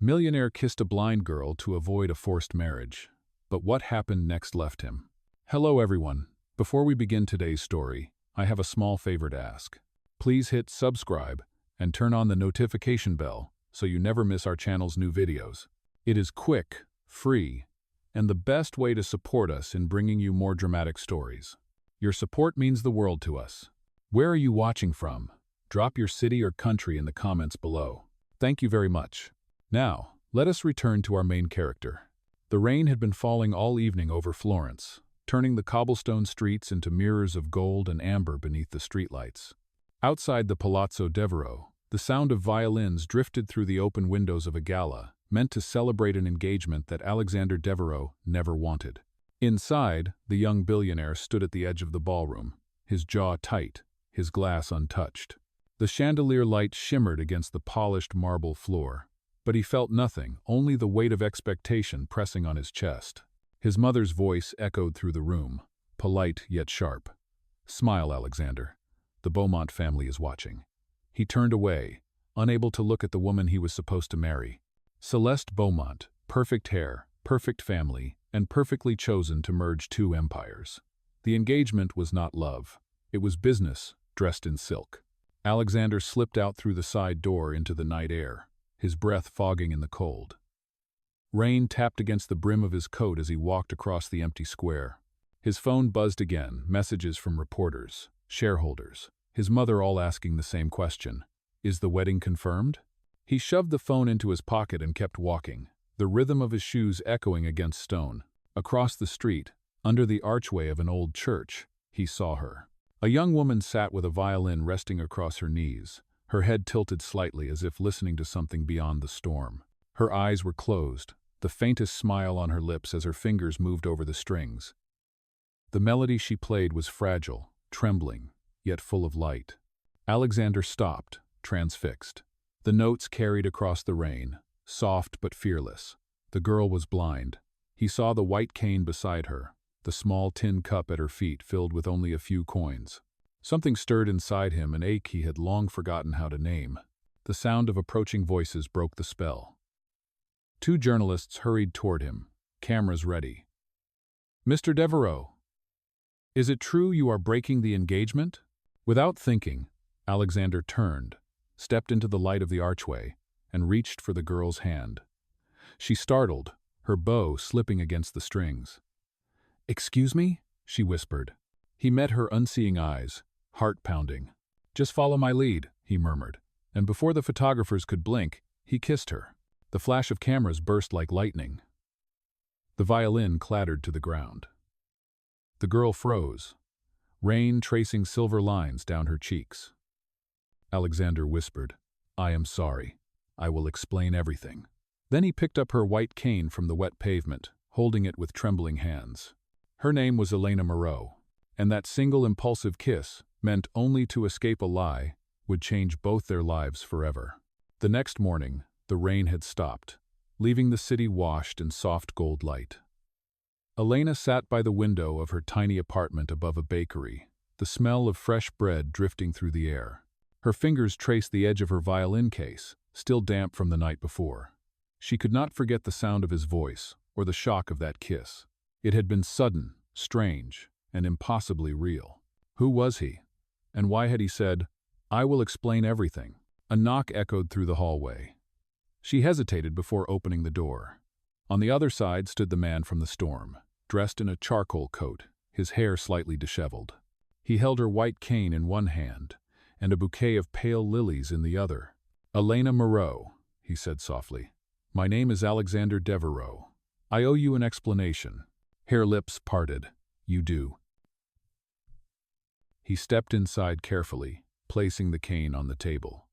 Millionaire kissed a blind girl to avoid a forced marriage. But what happened next left him. Hello everyone. Before we begin today's story, I have a small favor to ask. Please hit subscribe and turn on the notification bell so you never miss our channel's new videos. It is quick, free, and the best way to support us in bringing you more dramatic stories. Your support means the world to us. Where are you watching from? Drop your city or country in the comments below. Thank you very much. Now, let us return to our main character. The rain had been falling all evening over Florence, turning the cobblestone streets into mirrors of gold and amber beneath the streetlights. Outside the Palazzo Devereux, the sound of violins drifted through the open windows of a gala, meant to celebrate an engagement that Alexander Devereux never wanted. Inside, the young billionaire stood at the edge of the ballroom, his jaw tight, his glass untouched. The chandelier light shimmered against the polished marble floor, but he felt nothing, only the weight of expectation pressing on his chest. His mother's voice echoed through the room, polite yet sharp. "Smile, Alexander. The Beaumont family is watching." He turned away, unable to look at the woman he was supposed to marry. Celeste Beaumont, perfect hair, perfect family, and perfectly chosen to merge two empires. The engagement was not love. It was business, dressed in silk. Alexander slipped out through the side door into the night air, his breath fogging in the cold. Rain tapped against the brim of his coat as he walked across the empty square. His phone buzzed again, messages from reporters, shareholders, his mother all asking the same question. Is the wedding confirmed? He shoved the phone into his pocket and kept walking, the rhythm of his shoes echoing against stone. Across the street, under the archway of an old church, he saw her. A young woman sat with a violin resting across her knees, her head tilted slightly as if listening to something beyond the storm. Her eyes were closed, the faintest smile on her lips as her fingers moved over the strings. The melody she played was fragile, trembling, yet full of light. Alexander stopped, transfixed. The notes carried across the rain, soft but fearless. The girl was blind. He saw the white cane beside her, the small tin cup at her feet filled with only a few coins. Something stirred inside him, an ache he had long forgotten how to name. The sound of approaching voices broke the spell. Two journalists hurried toward him, cameras ready. "Mr. Devereux, is it true you are breaking the engagement?" Without thinking, Alexander turned, stepped into the light of the archway, and reached for the girl's hand. She startled, her bow slipping against the strings. "Excuse me?" she whispered. He met her unseeing eyes, heart pounding. "Just follow my lead," he murmured, and before the photographers could blink, he kissed her. The flash of cameras burst like lightning. The violin clattered to the ground. The girl froze, rain tracing silver lines down her cheeks. Alexander whispered, "I am sorry. I will explain everything." Then he picked up her white cane from the wet pavement, holding it with trembling hands. Her name was Elena Moreau, and that single impulsive kiss, meant only to escape a lie, would change both their lives forever. The next morning, the rain had stopped, leaving the city washed in soft gold light. Elena sat by the window of her tiny apartment above a bakery, the smell of fresh bread drifting through the air. Her fingers traced the edge of her violin case, still damp from the night before. She could not forget the sound of his voice, or the shock of that kiss. It had been sudden, strange, and impossibly real. Who was he? And why had he said, "I will explain everything"? A knock echoed through the hallway. She hesitated before opening the door. On the other side stood the man from the storm, dressed in a charcoal coat, his hair slightly disheveled. He held her white cane in one hand, and a bouquet of pale lilies in the other. "Elena Moreau," he said softly. "My name is Alexander Devereux. I owe you an explanation." Her lips parted. "You do." He stepped inside carefully, placing the cane on the table.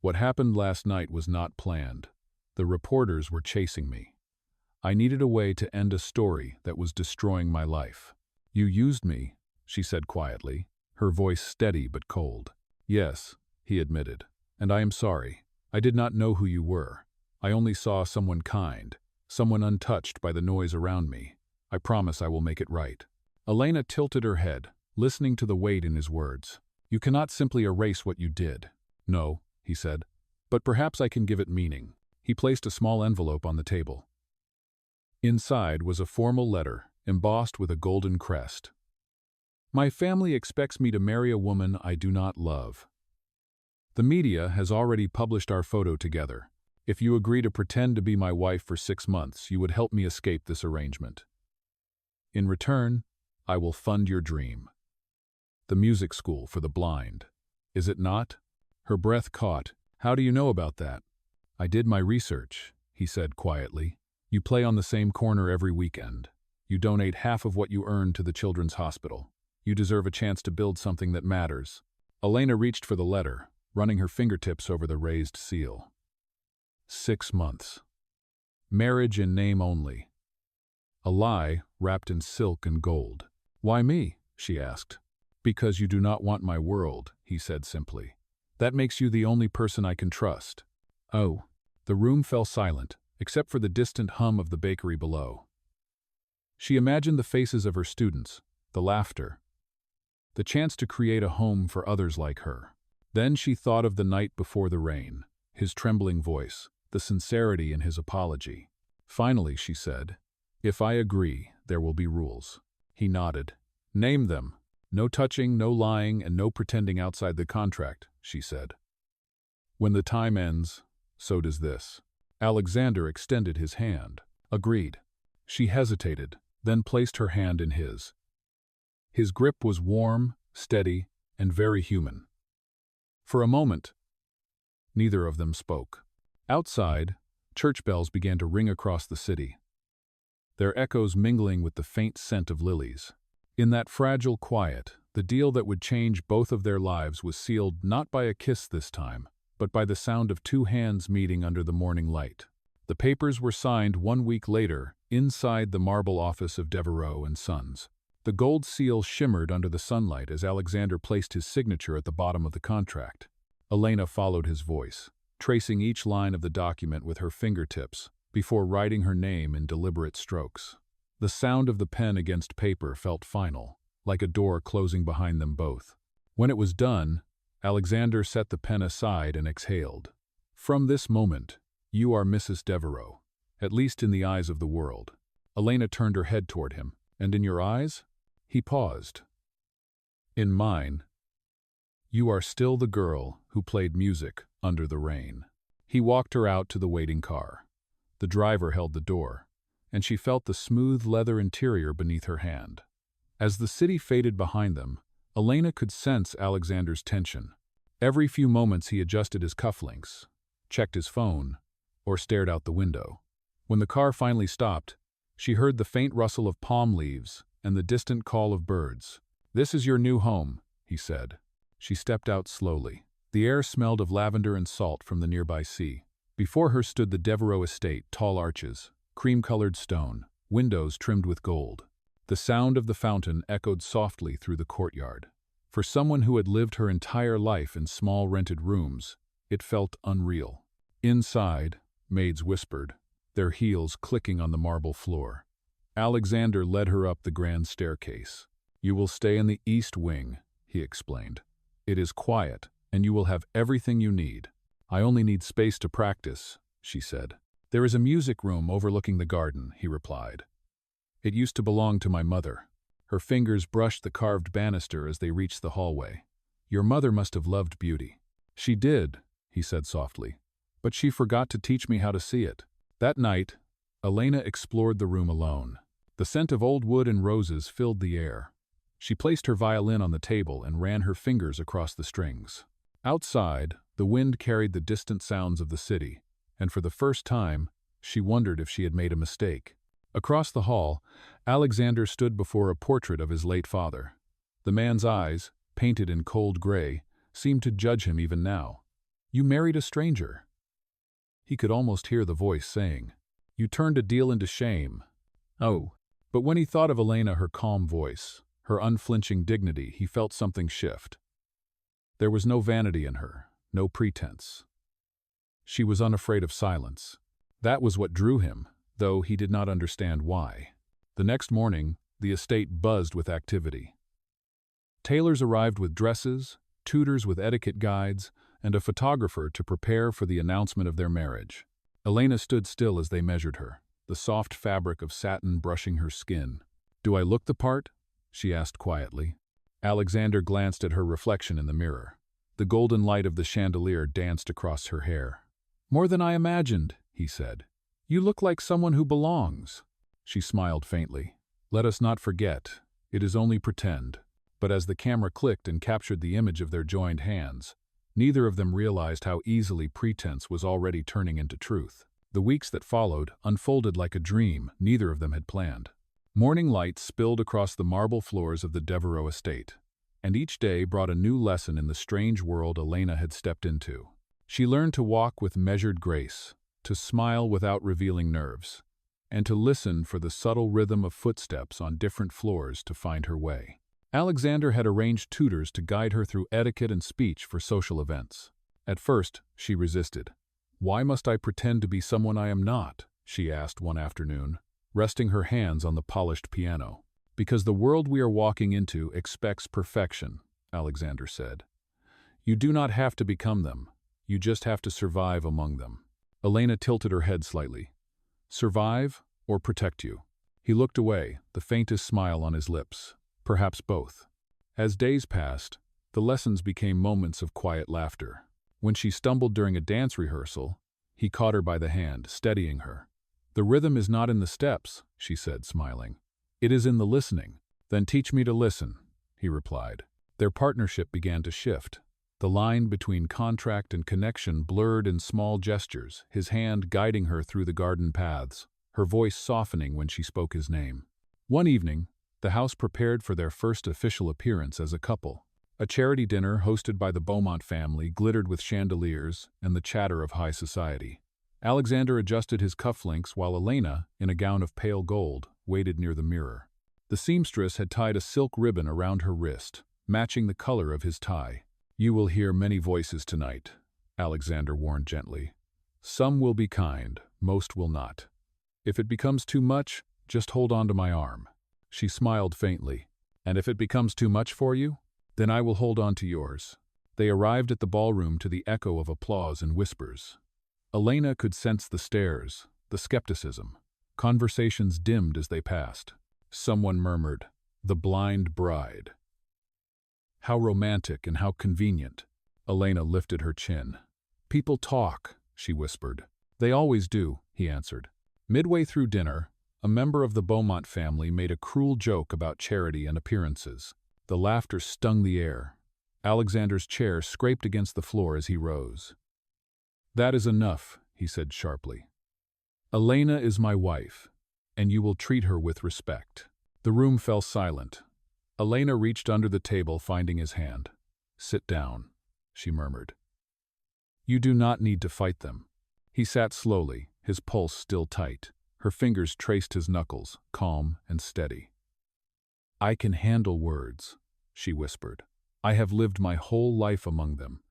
"What happened last night was not planned. The reporters were chasing me. I needed a way to end a story that was destroying my life. You used me," she said quietly, her voice steady but cold. "Yes," he admitted, "and I am sorry. I did not know who you were. I only saw someone kind, someone untouched by the noise around me. I promise I will make it right." Elena tilted her head, listening to the weight in his words. "You cannot simply erase what you did." "No," he said, "but perhaps I can give it meaning." He placed a small envelope on the table. Inside was a formal letter, embossed with a golden crest. My family expects me to marry a woman I do not love. The media has already published our photo together. If you agree to pretend to be my wife for 6 months, you would help me escape this arrangement. In return, I will fund your dream. The music school for the blind. Is it not? Her breath caught. How do you know about that? I did my research, he said quietly. You play on the same corner every weekend. You donate half of what you earn to the children's hospital. You deserve a chance to build something that matters. Elena reached for the letter, running her fingertips over the raised seal. 6 months. Marriage in name only. A lie wrapped in silk and gold. Why me? She asked. Because you do not want my world, he said simply. That makes you the only person I can trust. Oh. The room fell silent, except for the distant hum of the bakery below. She imagined the faces of her students, the laughter, the chance to create a home for others like her. Then she thought of the night before the rain, his trembling voice, the sincerity in his apology. Finally, she said, If I agree, there will be rules. He nodded. Name them. No touching, no lying, and no pretending outside the contract, she said. When the time ends, so does this. Alexander extended his hand. Agreed. She hesitated, then placed her hand in his. His grip was warm, steady, and very human. For a moment, neither of them spoke. Outside, church bells began to ring across the city, their echoes mingling with the faint scent of lilies. In that fragile quiet, the deal that would change both of their lives was sealed not by a kiss this time, but by the sound of 2 hands meeting under the morning light. The papers were signed 1 week later, inside the marble office of Devereaux and Sons. The gold seal shimmered under the sunlight as Alexander placed his signature at the bottom of the contract. Elena followed his voice, tracing each line of the document with her fingertips, before writing her name in deliberate strokes. The sound of the pen against paper felt final, like a door closing behind them both. When it was done, Alexander set the pen aside and exhaled. From this moment, you are Mrs. Devereaux, at least in the eyes of the world. Elena turned her head toward him. And in your eyes? He paused. In mine, you are still the girl who played music under the rain. He walked her out to the waiting car. The driver held the door, and she felt the smooth leather interior beneath her hand. As the city faded behind them, Elena could sense Alexander's tension. Every few moments he adjusted his cufflinks, checked his phone, or stared out the window. When the car finally stopped, she heard the faint rustle of palm leaves and the distant call of birds. This is your new home, he said. She stepped out slowly. The air smelled of lavender and salt from the nearby sea. Before her stood the Devereaux estate, tall arches, cream-colored stone, windows trimmed with gold. The sound of the fountain echoed softly through the courtyard. For someone who had lived her entire life in small rented rooms, it felt unreal. Inside, maids whispered, their heels clicking on the marble floor. Alexander led her up the grand staircase. You will stay in the east wing, he explained. It is quiet, and you will have everything you need. I only need space to practice, she said. There is a music room overlooking the garden, he replied. It used to belong to my mother. Her fingers brushed the carved banister as they reached the hallway. Your mother must have loved beauty. She did, he said softly, but she forgot to teach me how to see it. That night, Elena explored the room alone. The scent of old wood and roses filled the air. She placed her violin on the table and ran her fingers across the strings. Outside, the wind carried the distant sounds of the city, and for the first time, she wondered if she had made a mistake. Across the hall, Alexander stood before a portrait of his late father. The man's eyes, painted in cold gray, seemed to judge him even now. You married a stranger. He could almost hear the voice saying, You turned a deal into shame. Oh. But when he thought of Elena, her calm voice, her unflinching dignity, he felt something shift. There was no vanity in her, no pretense. She was unafraid of silence. That was what drew him, though he did not understand why. The next morning, the estate buzzed with activity. Tailors arrived with dresses, tutors with etiquette guides, and a photographer to prepare for the announcement of their marriage. Elena stood still as they measured her, the soft fabric of satin brushing her skin. "Do I look the part?" she asked quietly. Alexander glanced at her reflection in the mirror. The golden light of the chandelier danced across her hair. "More than I imagined," he said. "You look like someone who belongs." She smiled faintly. "Let us not forget, it is only pretend." But as the camera clicked and captured the image of their joined hands, neither of them realized how easily pretense was already turning into truth. The weeks that followed unfolded like a dream neither of them had planned. Morning light spilled across the marble floors of the Devereaux estate, and each day brought a new lesson in the strange world Elena had stepped into. She learned to walk with measured grace, to smile without revealing nerves, and to listen for the subtle rhythm of footsteps on different floors to find her way. Alexander had arranged tutors to guide her through etiquette and speech for social events. At first, she resisted. "Why must I pretend to be someone I am not?" she asked one afternoon, resting her hands on the polished piano. "Because the world we are walking into expects perfection," Alexander said. "You do not have to become them. You just have to survive among them." Elena tilted her head slightly. "Survive or protect you?" He looked away, the faintest smile on his lips. Perhaps both. As days passed, the lessons became moments of quiet laughter. When she stumbled during a dance rehearsal, he caught her by the hand, steadying her. "The rhythm is not in the steps," she said, smiling. "It is in the listening." "Then teach me to listen," he replied. Their partnership began to shift. The line between contract and connection blurred in small gestures, his hand guiding her through the garden paths, her voice softening when she spoke his name. One evening, the house prepared for their first official appearance as a couple. A charity dinner hosted by the Beaumont family glittered with chandeliers and the chatter of high society. Alexander adjusted his cufflinks while Elena, in a gown of pale gold, waited near the mirror. The seamstress had tied a silk ribbon around her wrist, matching the color of his tie. "You will hear many voices tonight," Alexander warned gently. "Some will be kind, most will not. If it becomes too much, just hold on to my arm." She smiled faintly. "And if it becomes too much for you? Then I will hold on to yours." They arrived at the ballroom to the echo of applause and whispers. Elena could sense the stares, the skepticism. Conversations dimmed as they passed. Someone murmured, "The blind bride." "How romantic and how convenient." Elena lifted her chin. "People talk," she whispered. "They always do," he answered. Midway through dinner, a member of the Beaumont family made a cruel joke about charity and appearances. The laughter stung the air. Alexander's chair scraped against the floor as he rose. "That is enough," he said sharply. "Elena is my wife, and you will treat her with respect." The room fell silent. Elena reached under the table, finding his hand. "Sit down," she murmured. "You do not need to fight them." He sat slowly, his pulse still tight. Her fingers traced his knuckles, calm and steady. "I can handle words," she whispered. "I have lived my whole life among them."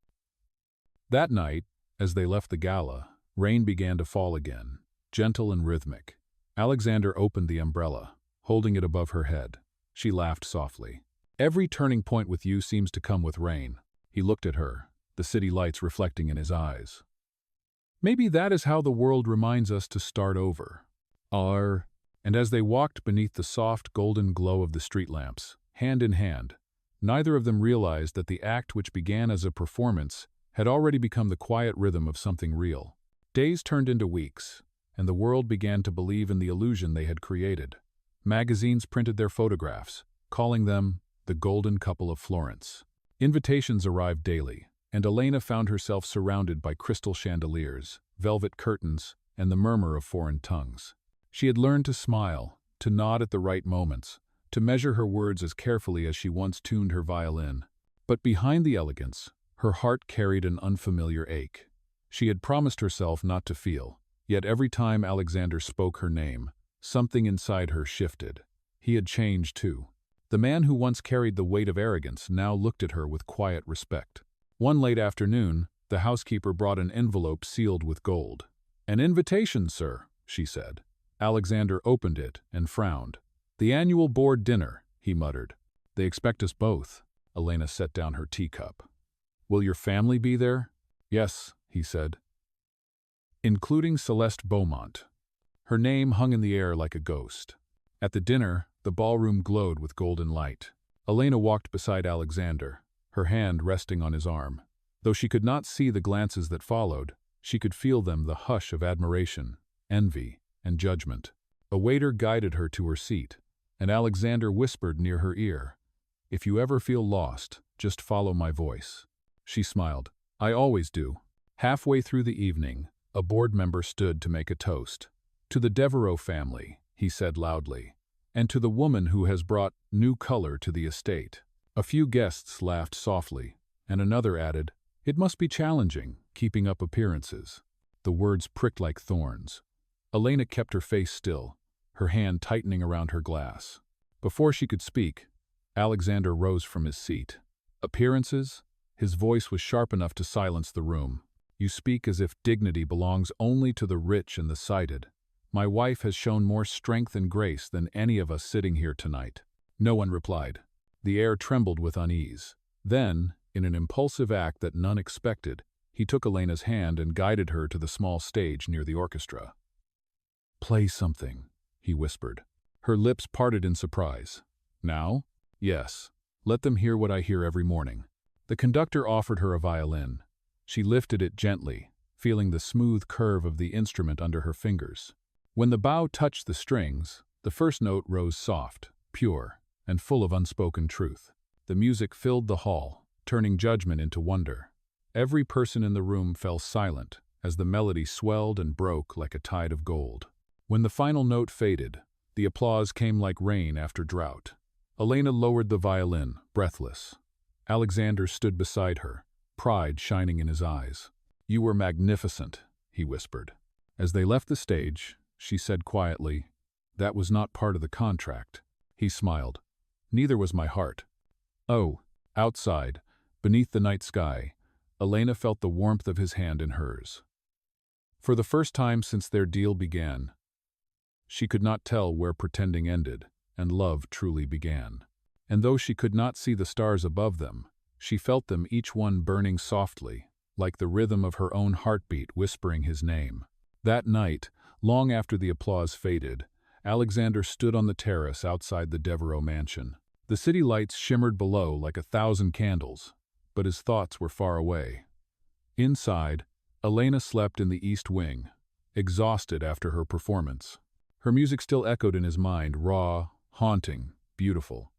That night, as they left the gala, rain began to fall again, gentle and rhythmic. Alexander opened the umbrella, holding it above her head. She laughed softly. "Every turning point with you seems to come with rain." He looked at her, the city lights reflecting in his eyes. "Maybe that is how the world reminds us to start over." And as they walked beneath the soft golden glow of the street lamps, hand in hand, neither of them realized that the act which began as a performance had already become the quiet rhythm of something real. Days turned into weeks, and the world began to believe in the illusion they had created. Magazines printed their photographs, calling them the golden couple of Florence. Invitations arrived daily, and Elena found herself surrounded by crystal chandeliers, velvet curtains, and the murmur of foreign tongues. She had learned to smile, to nod at the right moments, to measure her words as carefully as she once tuned her violin. But behind the elegance, her heart carried an unfamiliar ache. She had promised herself not to feel, yet every time Alexander spoke her name, something inside her shifted. He had changed too. The man who once carried the weight of arrogance now looked at her with quiet respect. One late afternoon, the housekeeper brought an envelope sealed with gold. "An invitation, sir," she said. Alexander opened it and frowned. "The annual board dinner," he muttered. "They expect us both." Elena set down her teacup. "Will your family be there?" "Yes," he said. including Celeste Beaumont. Her name hung in the air like a ghost. At the dinner, the ballroom glowed with golden light. Elena walked beside Alexander, her hand resting on his arm. Though she could not see the glances that followed, she could feel them, the hush of admiration, envy, and judgment. A waiter guided her to her seat, and Alexander whispered near her ear, "If you ever feel lost, just follow my voice." She smiled. "I always do." Halfway through the evening, a board member stood to make a toast. "To the Devereux family," he said loudly, "and to the woman who has brought new color to the estate." A few guests laughed softly, and another added, "It must be challenging, keeping up appearances." The words pricked like thorns. Elena kept her face still, her hand tightening around her glass. Before she could speak, Alexander rose from his seat. "Appearances?" His voice was sharp enough to silence the room. "You speak as if dignity belongs only to the rich and the sighted. My wife has shown more strength and grace than any of us sitting here tonight." No one replied. The air trembled with unease. Then, in an impulsive act that none expected, he took Elena's hand and guided her to the small stage near the orchestra. "Play something," he whispered. Her lips parted in surprise. "Now?" "Yes. Let them hear what I hear every morning." The conductor offered her a violin. She lifted it gently, feeling the smooth curve of the instrument under her fingers. When the bow touched the strings, the first note rose soft, pure, and full of unspoken truth. The music filled the hall, turning judgment into wonder. Every person in the room fell silent as the melody swelled and broke like a tide of gold. When the final note faded, the applause came like rain after drought. Elena lowered the violin, breathless. Alexander stood beside her, pride shining in his eyes. "You were magnificent," he whispered. As they left the stage, she said quietly, "That was not part of the contract." He smiled. "Neither was my heart." Oh, outside, beneath the night sky, Elena felt the warmth of his hand in hers. For the first time since their deal began, she could not tell where pretending ended and love truly began. And though she could not see the stars above them, she felt them, each one burning softly, like the rhythm of her own heartbeat whispering his name. That night, long after the applause faded, Alexander stood on the terrace outside the Devereux mansion. The city lights shimmered below like 1,000 candles, but his thoughts were far away. Inside, Elena slept in the east wing, exhausted after her performance. Her music still echoed in his mind, raw, haunting, beautiful.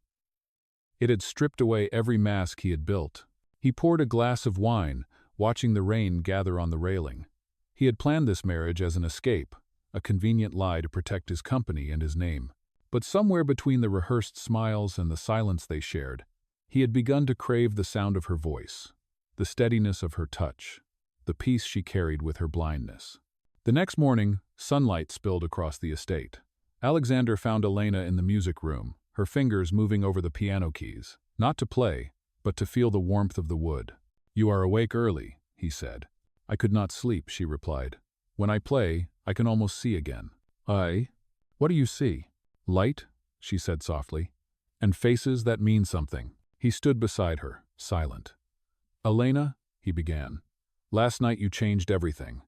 It had stripped away every mask he had built. He poured a glass of wine, watching the rain gather on the railing. He had planned this marriage as an escape, a convenient lie to protect his company and his name. But somewhere between the rehearsed smiles and the silence they shared, he had begun to crave the sound of her voice, the steadiness of her touch, the peace she carried with her blindness. The next morning, sunlight spilled across the estate. Alexander found Elena in the music room, her fingers moving over the piano keys, not to play, but to feel the warmth of the wood. "You are awake early," he said. "I could not sleep," she replied. "When I play, I can almost see again." "Aye? What do you see?" "Light," she said softly, "and faces that mean something." He stood beside her, silent. "Elena," he began, "last night you changed everything.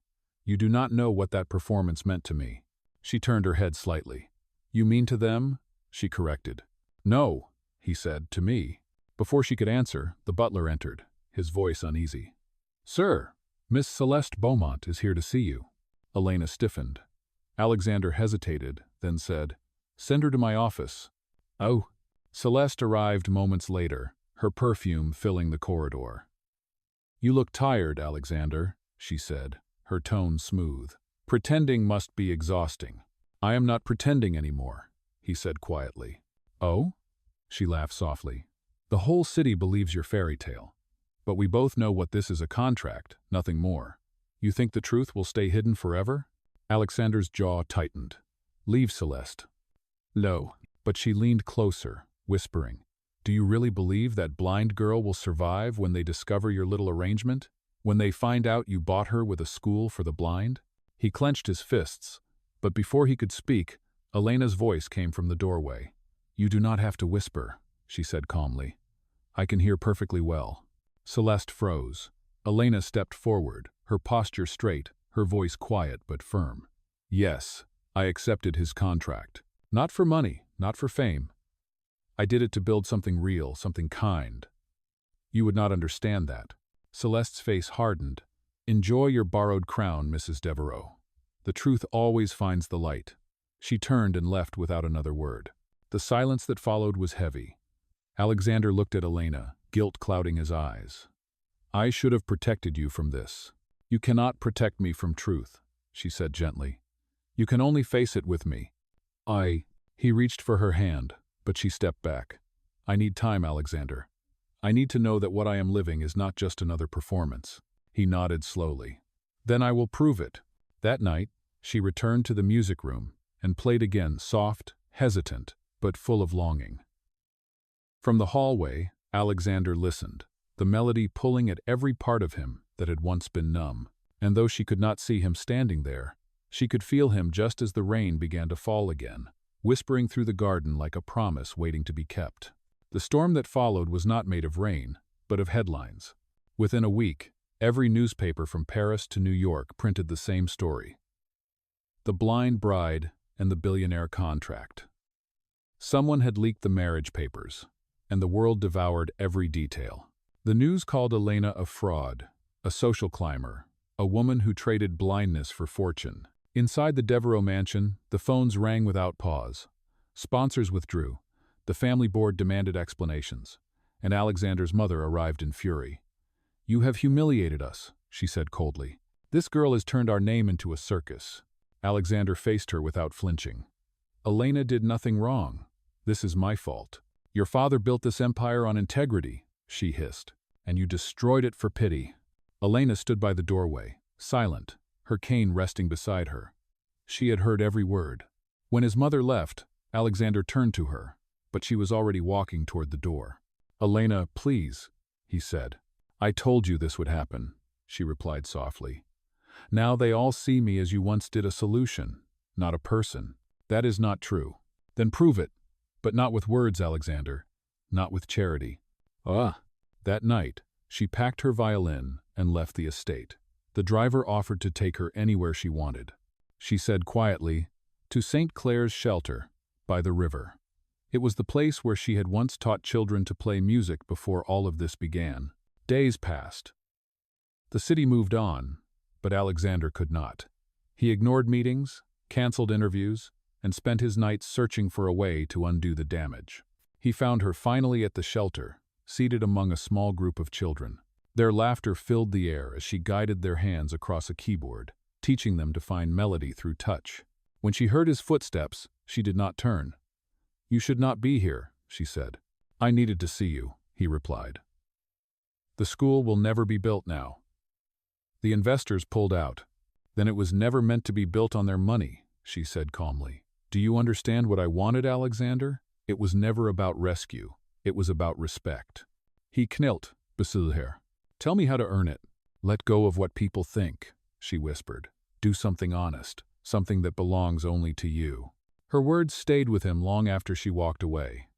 You do not know what that performance meant to me." She turned her head slightly. "You mean to them?" she corrected. "No," he said, "to me." Before she could answer, the butler entered, his voice uneasy. "Sir, Miss Celeste Beaumont is here to see you." Elena stiffened. Alexander hesitated, then said, "Send her to my office." "Oh." Celeste arrived moments later, her perfume filling the corridor. "You look tired, Alexander," she said, her tone smooth. "Pretending must be exhausting." "I am not pretending anymore," he said quietly. "Oh?" She laughed softly. "The whole city believes your fairy tale. But we both know what this is, a contract, nothing more. You think the truth will stay hidden forever?" Alexander's jaw tightened. "Leave Celeste." "No." But she leaned closer, whispering, "Do you really believe that blind girl will survive when they discover your little arrangement? When they find out you bought her with a school for the blind?" He clenched his fists, but before he could speak, Elena's voice came from the doorway. "You do not have to whisper," she said calmly. "I can hear perfectly well." Celeste froze. Elena stepped forward, her posture straight, her voice quiet but firm. Yes, I accepted his contract. Not for money, not for fame. I did it to build something real, something kind. You would not understand that. Celeste's face hardened. Enjoy your borrowed crown, Mrs. Devereaux. The truth always finds the light. She turned and left without another word. The silence that followed was heavy. Alexander looked at Elena, guilt clouding his eyes. I should have protected you from this. You cannot protect me from truth, she said gently. You can only face it with me. He reached for her hand, but she stepped back. I need time, Alexander. I need to know that what I am living is not just another performance. He nodded slowly. Then I will prove it. That night, she returned to the music room and played again, soft, hesitant, but full of longing. From the hallway, Alexander listened, the melody pulling at every part of him that had once been numb. And though she could not see him standing there, she could feel him just as the rain began to fall again, whispering through the garden like a promise waiting to be kept. The storm that followed was not made of rain, but of headlines. Within a week, every newspaper from Paris to New York printed the same story. The blind bride and the billionaire contract. Someone had leaked the marriage papers, and the world devoured every detail. The news called Elena a fraud, a social climber, a woman who traded blindness for fortune. Inside the Devereaux mansion, the phones rang without pause. Sponsors withdrew. The family board demanded explanations, and Alexander's mother arrived in fury. You have humiliated us, she said coldly. This girl has turned our name into a circus. Alexander faced her without flinching. Elena did nothing wrong. This is my fault. Your father built this empire on integrity, she hissed, and you destroyed it for pity. Elena stood by the doorway, silent, her cane resting beside her. She had heard every word. When his mother left, Alexander turned to her, but she was already walking toward the door. Elena, please, he said. I told you this would happen, she replied softly. Now they all see me as you once did, a solution, not a person. That is not true. Then prove it, but not with words, Alexander, not with charity. That night, she packed her violin and left the estate. The driver offered to take her anywhere she wanted. She said quietly, to St. Clair's Shelter, by the river. It was the place where she had once taught children to play music before all of this began. Days passed. The city moved on, but Alexander could not. He ignored meetings, canceled interviews, and spent his nights searching for a way to undo the damage. He found her finally at the shelter, seated among a small group of children. Their laughter filled the air as she guided their hands across a keyboard, teaching them to find melody through touch. When she heard his footsteps, she did not turn. You should not be here, she said. I needed to see you, he replied. The school will never be built now. The investors pulled out. Then it was never meant to be built on their money, she said calmly. Do you understand what I wanted, Alexander? It was never about rescue. It was about respect. He knelt, beside her. Tell me how to earn it. Let go of what people think, she whispered. Do something honest, something that belongs only to you. Her words stayed with him long after she walked away.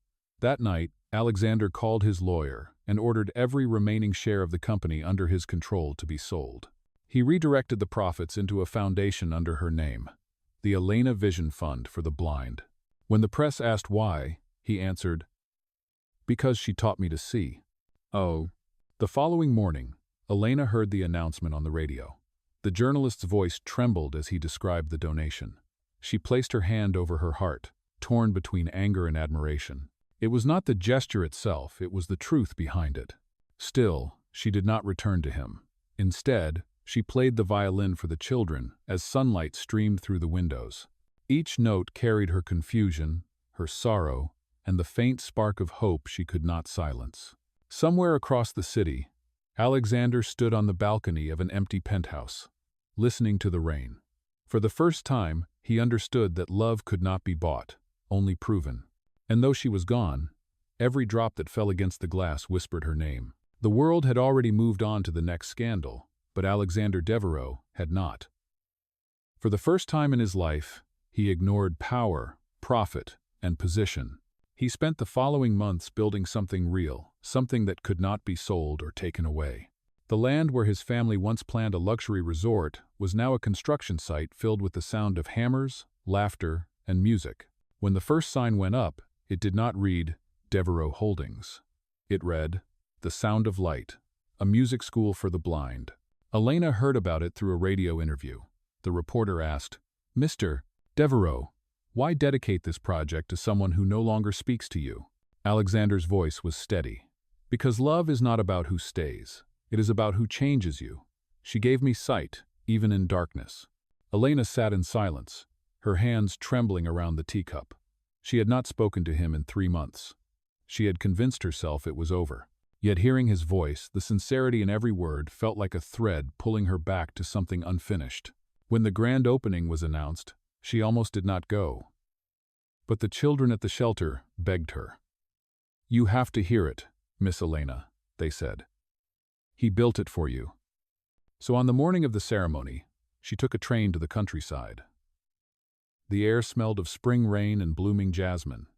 That night, Alexander called his lawyer and ordered every remaining share of the company under his control to be sold. He redirected the profits into a foundation under her name, the Elena Vision Fund for the Blind. When the press asked why, he answered, because she taught me to see. Oh. The following morning, Elena heard the announcement on the radio. The journalist's voice trembled as he described the donation. She placed her hand over her heart, torn between anger and admiration. It was not the gesture itself, it was the truth behind it. Still, she did not return to him. Instead, she played the violin for the children as sunlight streamed through the windows. Each note carried her confusion, her sorrow, and the faint spark of hope she could not silence. Somewhere across the city, Alexander stood on the balcony of an empty penthouse, listening to the rain. For the first time, he understood that love could not be bought, only proven. And though she was gone, every drop that fell against the glass whispered her name. The world had already moved on to the next scandal, but Alexander Devereaux had not. For the first time in his life, he ignored power, profit, and position. He spent the following months building something real, something that could not be sold or taken away. The land where his family once planned a luxury resort was now a construction site filled with the sound of hammers, laughter, and music. When the first sign went up, it did not read Devereaux Holdings. It read, The Sound of Light, a music school for the blind. Elena heard about it through a radio interview. The reporter asked, Mr. Devereaux, why dedicate this project to someone who no longer speaks to you? Alexander's voice was steady. Because love is not about who stays. It is about who changes you. She gave me sight, even in darkness. Elena sat in silence, her hands trembling around the teacup. She had not spoken to him in 3 months. She had convinced herself it was over. Yet hearing his voice, the sincerity in every word felt like a thread pulling her back to something unfinished. When the grand opening was announced, she almost did not go. But the children at the shelter begged her. You have to hear it, Miss Elena, they said. He built it for you. So on the morning of the ceremony, she took a train to the countryside. The air smelled of spring rain and blooming jasmine.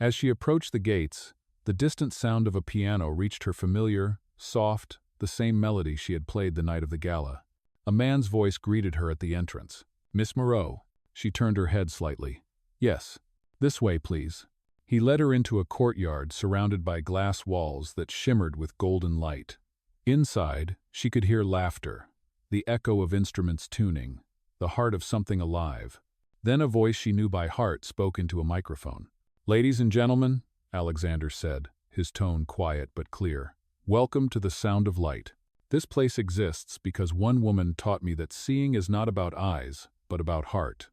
As she approached the gates, the distant sound of a piano reached her familiar, soft, the same melody she had played the night of the gala. A man's voice greeted her at the entrance. Miss Moreau. She turned her head slightly. Yes, this way, please. He led her into a courtyard surrounded by glass walls that shimmered with golden light. Inside, she could hear laughter, the echo of instruments tuning, the heart of something alive. Then a voice she knew by heart spoke into a microphone. Ladies and gentlemen, Alexander said, his tone quiet but clear, welcome to the Sound of Light. This place exists because one woman taught me that seeing is not about eyes, but about heart.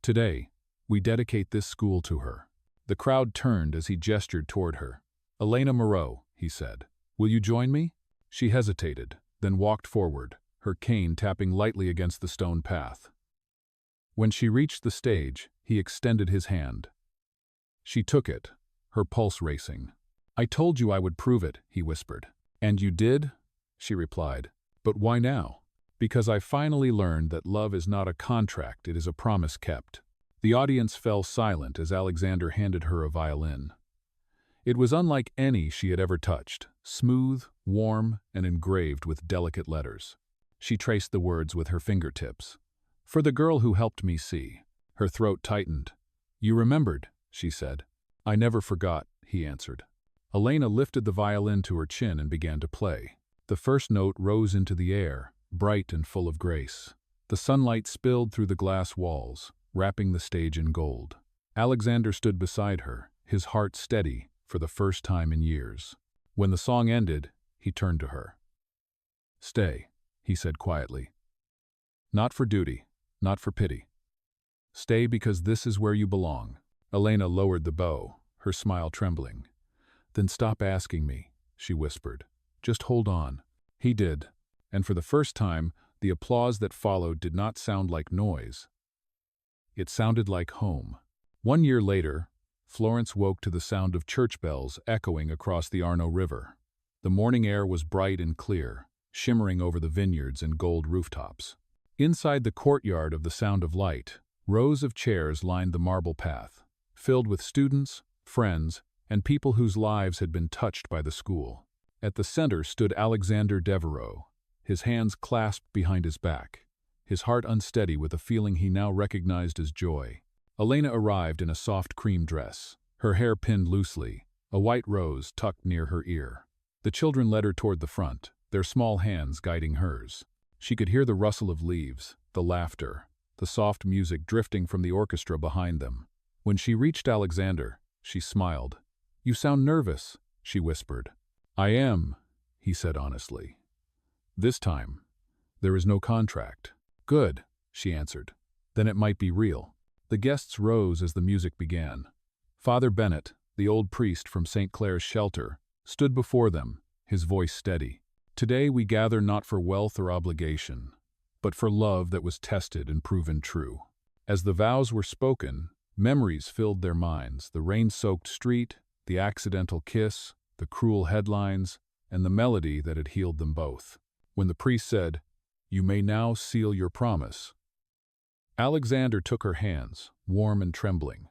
Today, we dedicate this school to her. The crowd turned as he gestured toward her. Elena Moreau, he said, will you join me? She hesitated, then walked forward, her cane tapping lightly against the stone path. When she reached the stage, he extended his hand. She took it, her pulse racing. I told you I would prove it, he whispered. And you did? She replied. But why now? Because I finally learned that love is not a contract, it is a promise kept. The audience fell silent as Alexander handed her a violin. It was unlike any she had ever touched, smooth, warm, and engraved with delicate letters. She traced the words with her fingertips. For the girl who helped me see. Her throat tightened. You remembered, she said. I never forgot, he answered. Elena lifted the violin to her chin and began to play. The first note rose into the air, bright and full of grace. The sunlight spilled through the glass walls, wrapping the stage in gold. Alexander stood beside her, his heart steady, for the first time in years. When the song ended, he turned to her. Stay, he said quietly. Not for duty, not for pity. Stay because this is where you belong. Elena lowered the bow, her smile trembling. Then stop asking me, she whispered. Just hold on. He did, and for the first time, the applause that followed did not sound like noise. It sounded like home. 1 year later, Florence woke to the sound of church bells echoing across the Arno River. The morning air was bright and clear, shimmering over the vineyards and gold rooftops. Inside the courtyard of the Sound of Light, rows of chairs lined the marble path, filled with students, friends, and people whose lives had been touched by the school. At the center stood Alexander Devereaux, his hands clasped behind his back, his heart unsteady with a feeling he now recognized as joy. Elena arrived in a soft cream dress, her hair pinned loosely, a white rose tucked near her ear. The children led her toward the front, their small hands guiding hers. She could hear the rustle of leaves, the laughter, the soft music drifting from the orchestra behind them. When she reached Alexander, she smiled. You sound nervous, she whispered. I am, he said honestly. This time, there is no contract. Good, she answered. Then it might be real. The guests rose as the music began. Father Bennett, the old priest from St. Clair's shelter, stood before them, his voice steady. Today we gather not for wealth or obligation, but for love that was tested and proven true. As the vows were spoken, memories filled their minds, the rain-soaked street, the accidental kiss, the cruel headlines, and the melody that had healed them both. When the priest said, "You may now seal your promise," Alexander took her hands, warm and trembling.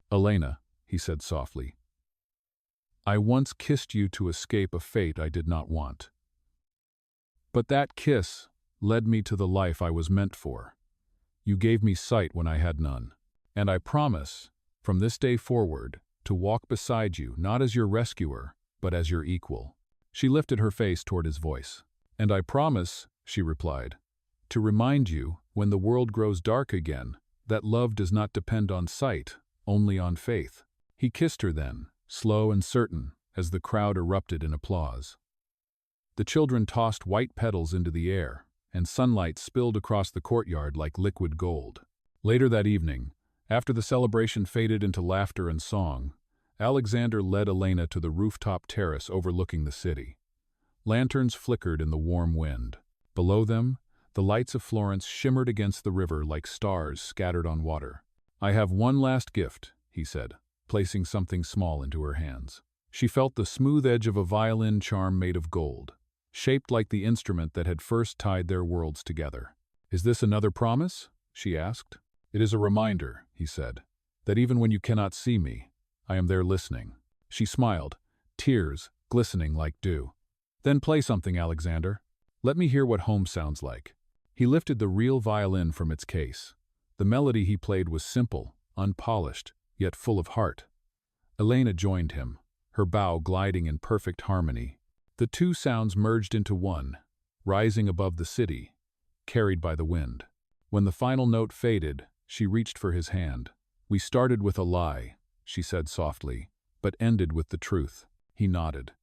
Elena, he said softly, I once kissed you to escape a fate I did not want. But that kiss led me to the life I was meant for. You gave me sight when I had none. And I promise, from this day forward, to walk beside you not as your rescuer, but as your equal." She lifted her face toward his voice. "And I promise," she replied, "to remind you, when the world grows dark again, that love does not depend on sight, only on faith." He kissed her then, slow and certain, as the crowd erupted in applause. The children tossed white petals into the air, and sunlight spilled across the courtyard like liquid gold. Later that evening, after the celebration faded into laughter and song, Alexander led Elena to the rooftop terrace overlooking the city. Lanterns flickered in the warm wind. Below them, the lights of Florence shimmered against the river like stars scattered on water. "I have one last gift," he said, placing something small into her hands. She felt the smooth edge of a violin charm made of gold, shaped like the instrument that had first tied their worlds together. "Is this another promise?" she asked. "It is a reminder," he said, "that even when you cannot see me, I am there listening." She smiled, tears glistening like dew. "Then play something, Alexander. Let me hear what home sounds like." He lifted the real violin from its case. The melody he played was simple, unpolished, yet full of heart. Elena joined him, her bow gliding in perfect harmony. The two sounds merged into one, rising above the city, carried by the wind. When the final note faded, she reached for his hand. "We started with a lie," she said softly, "but ended with the truth." He nodded.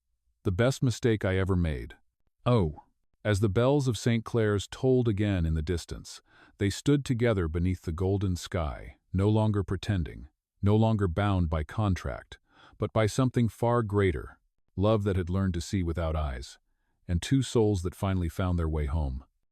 "The best mistake I ever made." "Oh." As the bells of St. Clair's tolled again in the distance, they stood together beneath the golden sky, no longer pretending, no longer bound by contract, but by something far greater, love that had learned to see without eyes, and two souls that finally found their way home.